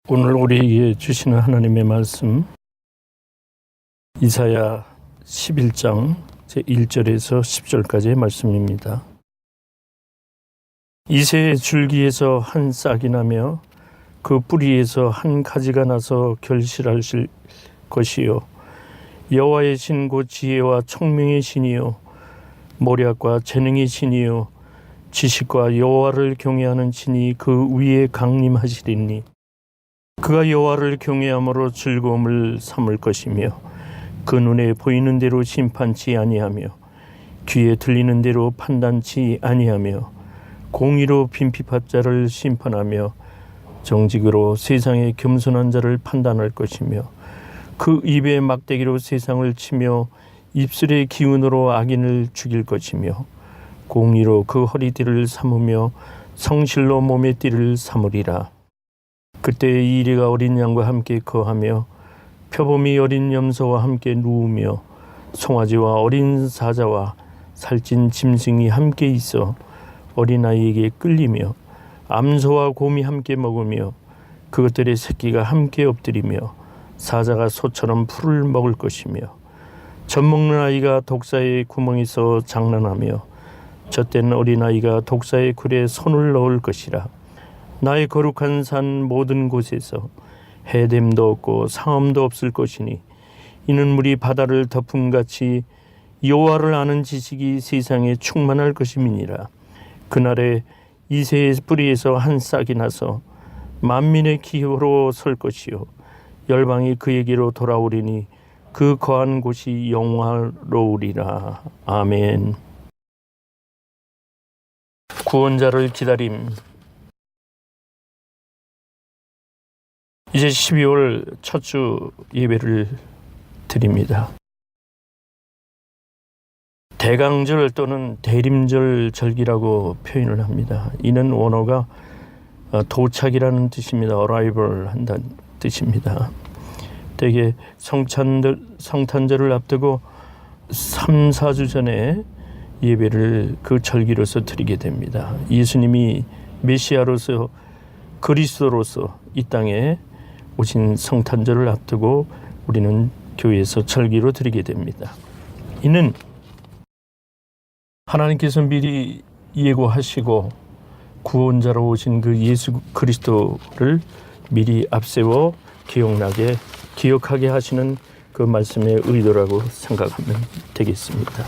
오늘 우리에게 주시는 하나님의 말씀 이사야 11장 제1절에서 10절까지의 말씀입니다. 이새의 줄기에서 한 싹이 나며 그 뿌리에서 한 가지가 나서 결실하실 것이요 여호와의 신 곧 지혜와 총명의 신이요 모략과 재능의 신이요 지식과 여호와를 경외하는 신이 그 위에 강림하시리니 그가 여호와를 경외함으로 즐거움을 삼을 것이며 그 눈에 보이는 대로 심판치 아니하며 귀에 들리는 대로 판단치 아니하며 공의로 빈핍한 자를 심판하며 정직으로 세상의 겸손한 자를 판단할 것이며 그 입의 막대기로 세상을 치며 입술의 기운으로 악인을 죽일 것이며 공의로 그 허리띠를 삼으며 성실로 몸의 띠를 삼으리라. 그때 이리가 어린 양과 함께 거하며 표범이 어린 염소와 함께 누우며 송아지와 어린 사자와 살찐 짐승이 함께 있어 어린아이에게 끌리며 암소와 곰이 함께 먹으며 그것들의 새끼가 함께 엎드리며 사자가 소처럼 풀을 먹을 것이며 젖먹는 아이가 독사의 구멍에서 장난하며 젖된 어린아이가 독사의 굴에 손을 넣을 것이라. 나의 거룩한 산 모든 곳에서 해됨도 없고 상함도 없을 것이니 이는 물이 바다를 덮음같이 여호와를 아는 지식이 세상에 충만할 것임이니라. 그날에 이새의 뿌리에서 한 싹이 나서 만민의 기호로 설 것이요 열방이 그에게로 돌아오리니 그 거한 곳이 영화로우리라. 아멘. 구원자를 기다림. 이제 12월 첫 주 예배를 드립니다. 대강절 또는 대림절 절기라고 표현을 합니다. 이는 원어가 도착이라는 뜻입니다. arrival 한다는 뜻입니다. 대개 성탄절을 앞두고 3, 4주 전에 예배를 그 절기로서 드리게 됩니다. 예수님이 메시아로서 그리스도로서 이 땅에 오신 성탄절을 앞두고 우리는 교회에서 절기로 드리게 됩니다. 이는 하나님께서 미리 예고하시고 구원자로 오신 그 예수 그리스도를 미리 앞세워 기억하게 하시는 그 말씀의 의도라고 생각하면 되겠습니다.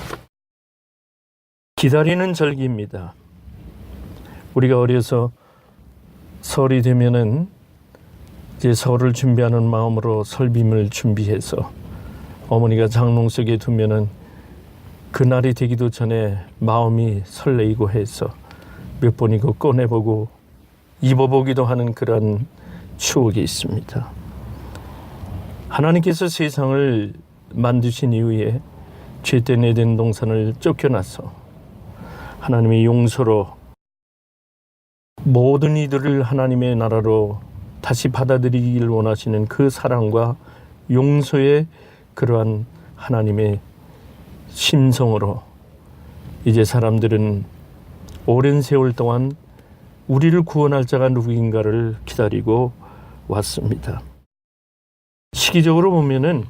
기다리는 절기입니다. 우리가 어려서 설이 되면은 이제 설을 준비하는 마음으로 설빔을 준비해서 어머니가 장롱 속에 두면은 그날이 되기도 전에 마음이 설레이고 해서 몇 번이고 꺼내보고 입어보기도 하는 그런 추억이 있습니다. 하나님께서 세상을 만드신 이후에 죄된 에덴 동산을 쫓겨나서 하나님의 용서로 모든 이들을 하나님의 나라로 다시 받아들이기를 원하시는 그 사랑과 용서의 그러한 하나님의 심성으로 이제 사람들은 오랜 세월 동안 우리를 구원할 자가 누구인가를 기다리고 왔습니다. 시기적으로 보면은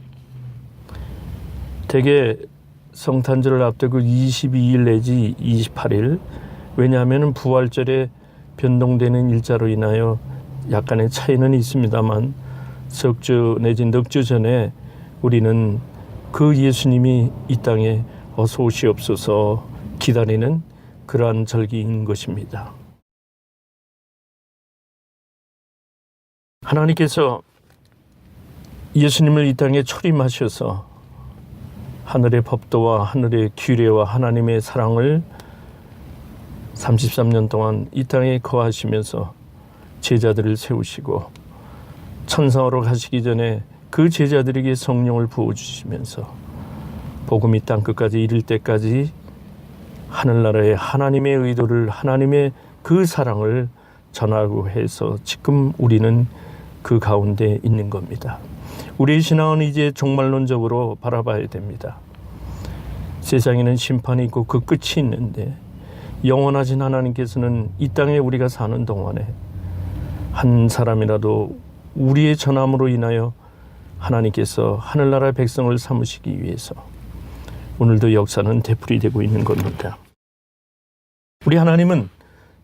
대개 성탄절을 앞두고 22일 내지 28일, 왜냐하면 부활절에 변동되는 일자로 인하여 약간의 차이는 있습니다만 석주 내지 넉주 전에 우리는 그 예수님이 이 땅에 어서 오시옵소서 기다리는 그러한 절기인 것입니다. 하나님께서 예수님을 이 땅에 초림하셔서 하늘의 법도와 하늘의 규례와 하나님의 사랑을 33년 동안 이 땅에 거하시면서 제자들을 세우시고 천상으로 가시기 전에 그 제자들에게 성령을 부어주시면서 복음이 땅끝까지 이를 때까지 하늘나라의 하나님의 의도를, 하나님의 그 사랑을 전하고 해서 지금 우리는 그 가운데 있는 겁니다. 우리의 신앙은 이제 종말론적으로 바라봐야 됩니다. 세상에는 심판이 있고 그 끝이 있는데 영원하신 하나님께서는 이 땅에 우리가 사는 동안에 한 사람이라도 우리의 전함으로 인하여 하나님께서 하늘나라 백성을 삼으시기 위해서 오늘도 역사는 되풀이되고 있는 겁니다. 우리 하나님은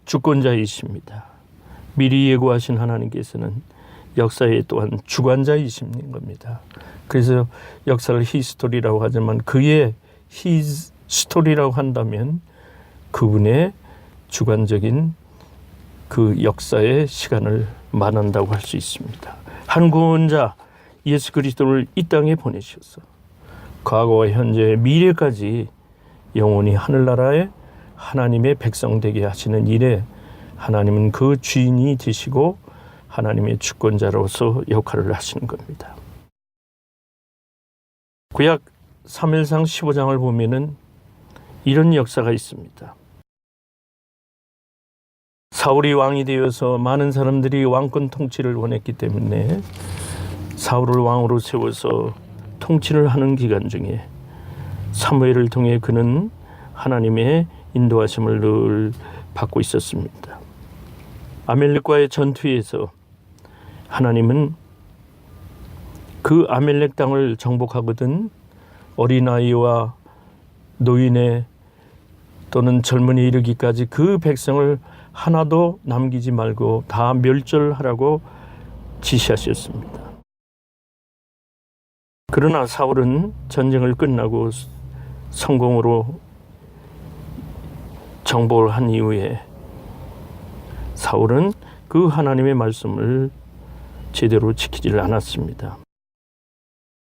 주권자이십니다. 미리 예고하신 하나님께서는 역사의 또한 주관자이신 겁니다. 그래서 역사를 히스토리라고 하지만 그의 히스토리라고 한다면 그분의 주관적인 그 역사의 시간을 말한다고 할 수 있습니다. 한 구원자 예수 그리스도를 이 땅에 보내셔서 과거와 현재 미래까지 영원히 하늘나라의 하나님의 백성 되게 하시는 일에 하나님은 그 주인이 되시고 하나님의 주권자로서 역할을 하시는 겁니다. 구약 사무엘상 15장을 보면은 이런 역사가 있습니다. 사울이 왕이 되어서 많은 사람들이 왕권 통치를 원했기 때문에 사울을 왕으로 세워서 통치를 하는 기간 중에 사무엘을 통해 그는 하나님의 인도하심을 늘 받고 있었습니다. 아멜렉과의 전투에서 하나님은 그 아멜렉 땅을 정복하거든 어린아이와 노인의 또는 젊은이 이르기까지 그 백성을 하나도 남기지 말고 다 멸절하라고 지시하셨습니다. 그러나 사울은 전쟁을 끝나고 성공으로 정복을 한 이후에 사울은 그 하나님의 말씀을 제대로 지키지를 않았습니다.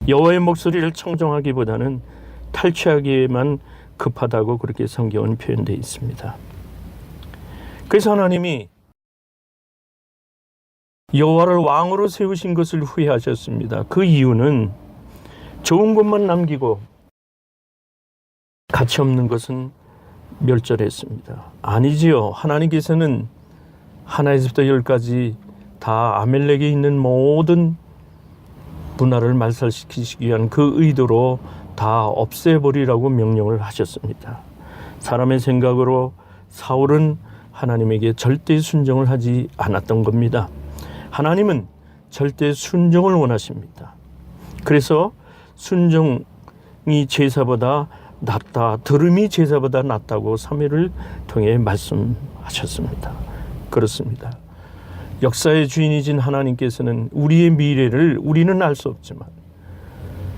여호와의 목소리를 청정하기보다는 탈취하기에만 급하다고 그렇게 성경은 표현되어 있습니다. 그래서 하나님이 여호와를 왕으로 세우신 것을 후회하셨습니다. 그 이유는 좋은 것만 남기고 가치 없는 것은 멸절했습니다. 아니지요. 하나님께서는 하나에서부터 10까지 다 아멜렉에 있는 모든 문화를 말살시키기 위한 그 의도로 다 없애버리라고 명령을 하셨습니다. 사람의 생각으로 사울은 하나님에게 절대 순종을 하지 않았던 겁니다. 하나님은 절대 순종을 원하십니다. 그래서 순종이 제사보다 낫다, 들음이 제사보다 낫다고 사무엘을 통해 말씀하셨습니다. 그렇습니다. 역사의 주인이신 하나님께서는 우리의 미래를 우리는 알 수 없지만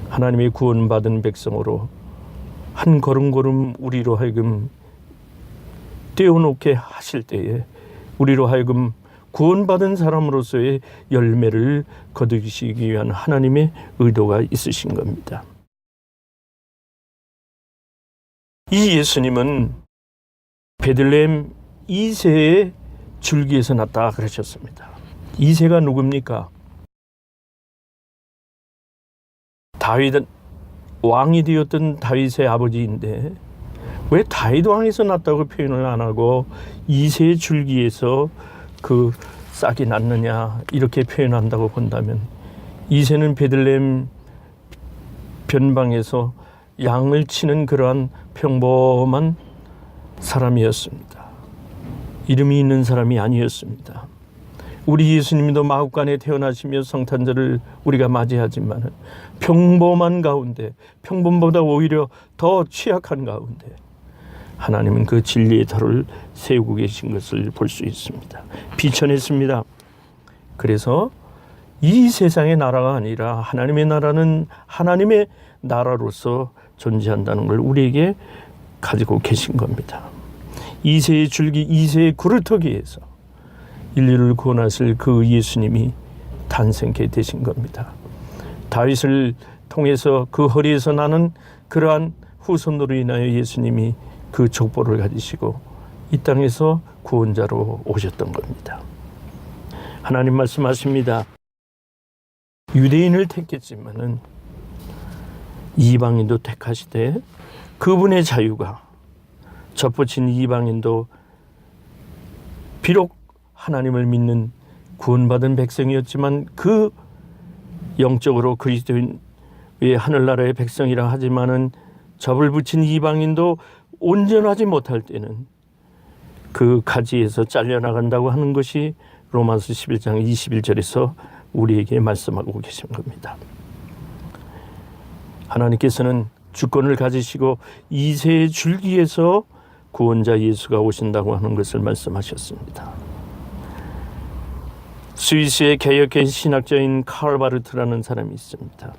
하나님의 구원받은 백성으로 한 걸음걸음 우리로 하여금 떼어놓게 하실 때에 우리로 하여금 구원받은 사람으로서의 열매를 거두시기 위한 하나님의 의도가 있으신 겁니다. 이 예수님은 베들레헴 이새의 줄기에서 났다 그러셨습니다. 이새가 누굽니까? 다윗 왕이 되었던 다윗의 아버지인데 왜 다윗 왕에서 났다고 표현을 안 하고 이새의 줄기에서 그 싹이 났느냐 이렇게 표현한다고 본다면 이새는 베들레헴 변방에서 양을 치는 그러한 평범한 사람이었습니다. 이름이 있는 사람이 아니었습니다. 우리 예수님도 마국간에 태어나시며 성탄절을 우리가 맞이하지만 평범한 가운데 평범보다 오히려 더 취약한 가운데 하나님은 그 진리의 터를 세우고 계신 것을 볼 수 있습니다. 비천했습니다. 그래서 이 세상의 나라가 아니라 하나님의 나라는 하나님의 나라로서 존재한다는 걸 우리에게 가지고 계신 겁니다. 이새의 줄기, 이새의 굴을 터기 위해서 인류를 구원하실 그 예수님이 탄생케 되신 겁니다. 다윗을 통해서 그 허리에서 나는 그러한 후손으로 인하여 예수님이 그 족보를 가지시고 이 땅에서 구원자로 오셨던 겁니다. 하나님 말씀하십니다. 유대인을 택했지만은 이방인도 택하시되 그분의 자유가 접붙인 이방인도 비록 하나님을 믿는 구원받은 백성이었지만 그 영적으로 그리스도인의 하늘나라의 백성이라 하지만은 접을 붙인 이방인도 온전하지 못할 때는 그 가지에서 잘려나간다고 하는 것이 로마서 11장 21절에서 우리에게 말씀하고 계신 겁니다. 하나님께서는 주권을 가지시고 이새의 줄기에서 구원자 예수가 오신다고 하는 것을 말씀하셨습니다. 스위스의 개혁의 신학자인 칼 바르트라는 사람이 있습니다.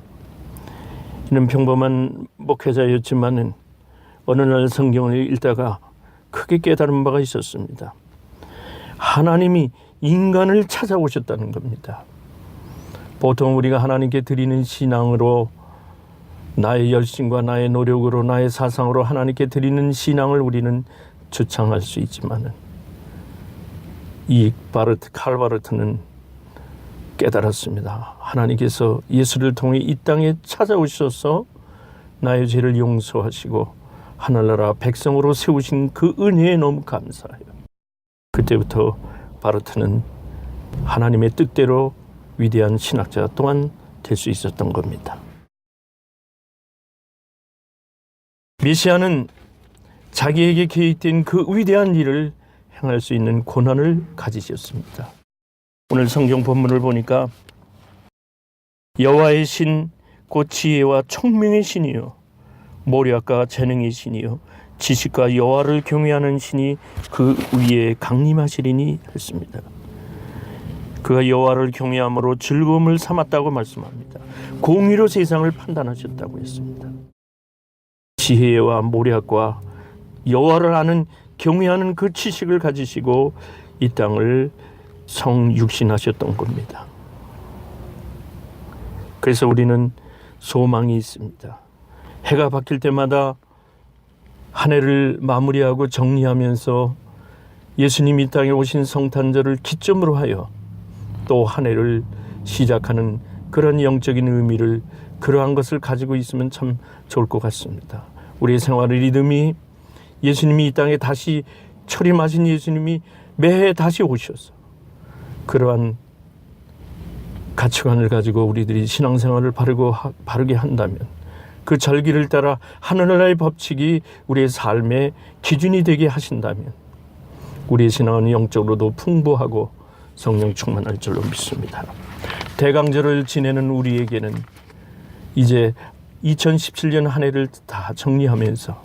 이는 평범한 목회자였지만 어느 날 성경을 읽다가 크게 깨달은 바가 있었습니다. 하나님이 인간을 찾아오셨다는 겁니다. 보통 우리가 하나님께 드리는 신앙으로 나의 열심과 나의 노력으로 나의 사상으로 하나님께 드리는 신앙을 우리는 주창할 수 있지만 이 칼 바르트는 깨달았습니다. 하나님께서 예수를 통해 이 땅에 찾아오셔서 나의 죄를 용서하시고 하늘나라 백성으로 세우신 그 은혜에 너무 감사해요. 그때부터 바르트는 하나님의 뜻대로 위대한 신학자 또한 될 수 있었던 겁니다. 메시아는 자기에게 계획된 그 위대한 일을 행할 수 있는 고난을 가지셨습니다. 오늘 성경 본문을 보니까 여호와의 신 곧 지혜와 총명의 신이요 모략과 재능의 신이요 지식과 여호와를 경외하는 신이 그 위에 강림하시리니 했습니다. 그가 여호와를 경외함으로 즐거움을 삼았다고 말씀합니다. 공의로 세상을 판단하셨다고 했습니다. 지혜와 모략과 여호와를 아는 경외하는 그 지식을 가지시고 이 땅을 성육신하셨던 겁니다. 그래서 우리는 소망이 있습니다. 해가 바뀔 때마다 한 해를 마무리하고 정리하면서 예수님이 이 땅에 오신 성탄절을 기점으로 하여 또 한 해를 시작하는 그런 영적인 의미를 그러한 것을 가지고 있으면 참 좋을 것 같습니다. 우리의 생활의 리듬이 예수님이 이 땅에 다시 철임하신 예수님이 매해 다시 오셔서 그러한 가치관을 가지고 우리들이 신앙생활을 바르게 한다면 그 절기를 따라 하늘나라의 법칙이 우리의 삶의 기준이 되게 하신다면 우리의 신앙은 영적으로도 풍부하고 성령 충만할 줄로 믿습니다. 대강절을 지내는 우리에게는 이제 2017년 한 해를 다 정리하면서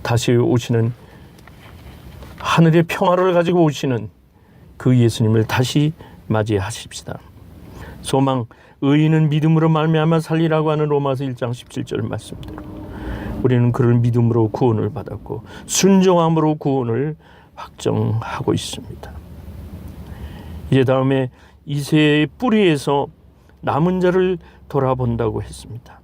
다시 오시는 하늘의 평화를 가지고 오시는 그 예수님을 다시 맞이하십시다. 소망, 의인은 믿음으로 말미암아 살리라고 하는 로마서 1장 17절 말씀대로 우리는 그를 믿음으로 구원을 받았고 순종함으로 구원을 확정하고 있습니다. 이제 다음에 이새의 뿌리에서 남은 자를 돌아본다고 했습니다.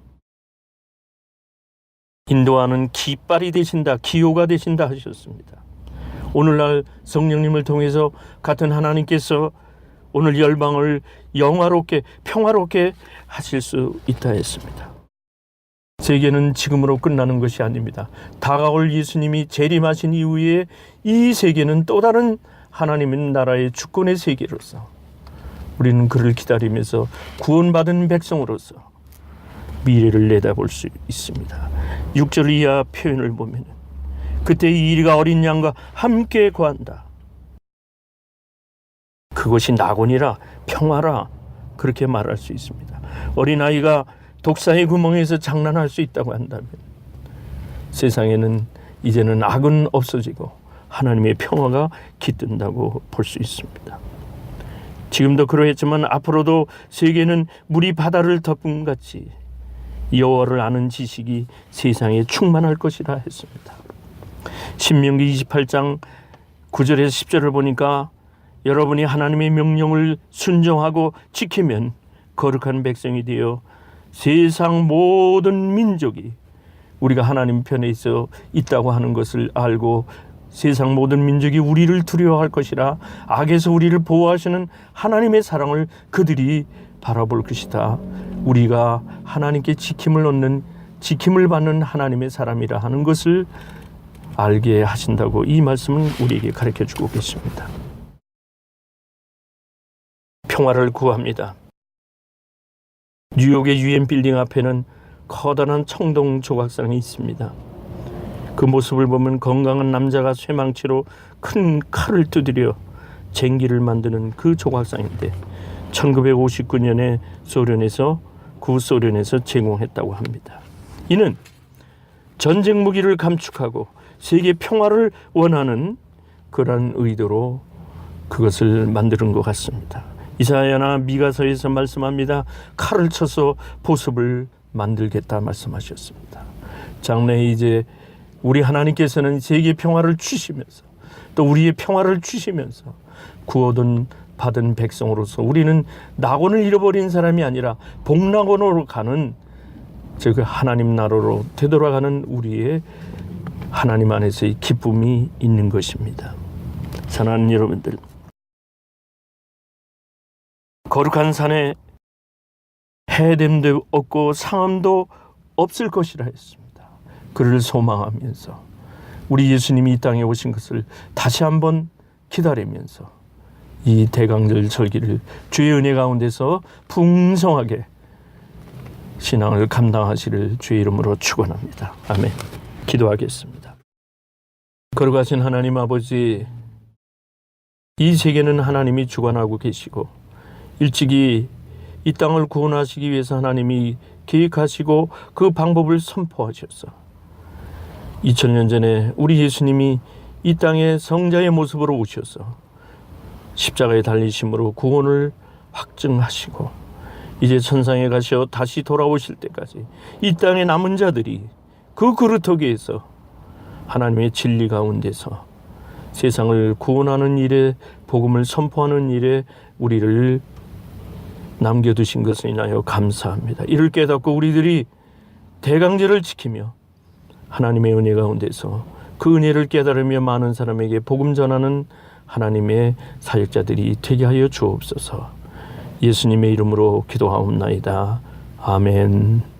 인도하는 깃발이 되신다, 기호가 되신다 하셨습니다. 오늘날 성령님을 통해서 같은 하나님께서 오늘 열방을 영화롭게 평화롭게 하실 수 있다 했습니다. 세계는 지금으로 끝나는 것이 아닙니다. 다가올 예수님이 재림하신 이후에 이 세계는 또 다른 하나님의 나라의 주권의 세계로서 우리는 그를 기다리면서 구원받은 백성으로서 미래를 내다볼 수 있습니다. 6절 이하 표현을 보면 그때 이 이리가 어린 양과 함께 거한다. 그것이 낙원이라 평화라 그렇게 말할 수 있습니다. 어린아이가 독사의 구멍에서 장난할 수 있다고 한다면 세상에는 이제는 악은 없어지고 하나님의 평화가 깃든다고 볼 수 있습니다. 지금도 그러했지만 앞으로도 세계는 물이 바다를 덮은 같이 여호와를 아는 지식이 세상에 충만할 것이라 했습니다. 신명기 28장 9절에서 10절을 보니까 여러분이 하나님의 명령을 순종하고 지키면 거룩한 백성이 되어 세상 모든 민족이 우리가 하나님 편에 있다고 하는 것을 알고 세상 모든 민족이 우리를 두려워할 것이라 악에서 우리를 보호하시는 하나님의 사랑을 그들이 바라볼 것이다. 우리가 하나님께 지킴을 받는 하나님의 사람이라 하는 것을 알게 하신다고 이 말씀은 우리에게 가르쳐주고 계십니다. 평화를 구합니다. 뉴욕의 유엔 빌딩 앞에는 커다란 청동 조각상이 있습니다. 그 모습을 보면 건강한 남자가 쇠망치로 큰 칼을 두드려 쟁기를 만드는 그 조각상인데 1959년에 구소련에서 제공했다고 합니다. 이는 전쟁 무기를 감축하고 세계 평화를 원하는 그러한 의도로 그것을 만드는 것 같습니다. 이사야나 미가서에서 말씀합니다. 칼을 쳐서 보습을 만들겠다 말씀하셨습니다. 장래에 이제 우리 하나님께서는 세계 평화를 주시면서 또 우리의 평화를 주시면서 구원을 받은 백성으로서 우리는 낙원을 잃어버린 사람이 아니라 복낙원으로 가는 즉 하나님 나라로 되돌아가는 우리의 하나님 안에서의 기쁨이 있는 것입니다. 사랑하는 여러분들, 거룩한 산에 해됨도 없고 상함도 없을 것이라 했습니다. 그를 소망하면서 우리 예수님이 이 땅에 오신 것을 다시 한번 기다리면서 이 대강절 절기를 주의 은혜 가운데서 풍성하게 신앙을 감당하시를 주의 이름으로 축원합니다. 아멘. 기도하겠습니다. 거룩하신 하나님 아버지, 이 세계는 하나님이 주관하고 계시고 일찍이 이 땅을 구원하시기 위해서 하나님이 계획하시고 그 방법을 선포하셔서 2000년 전에 우리 예수님이 이 땅에 성자의 모습으로 오셔서 십자가에 달리심으로 구원을 확증하시고 이제 천상에 가셔 다시 돌아오실 때까지 이 땅에 남은 자들이 그 그루터기에서 하나님의 진리 가운데서 세상을 구원하는 일에, 복음을 선포하는 일에 우리를 남겨두신 것을 인하여 감사합니다. 이를 깨닫고 우리들이 대강제를 지키며 하나님의 은혜 가운데서 그 은혜를 깨달으며 많은 사람에게 복음 전하는 하나님의 사역자들이 되게 하여 주옵소서. 예수님의 이름으로 기도하옵나이다. 아멘.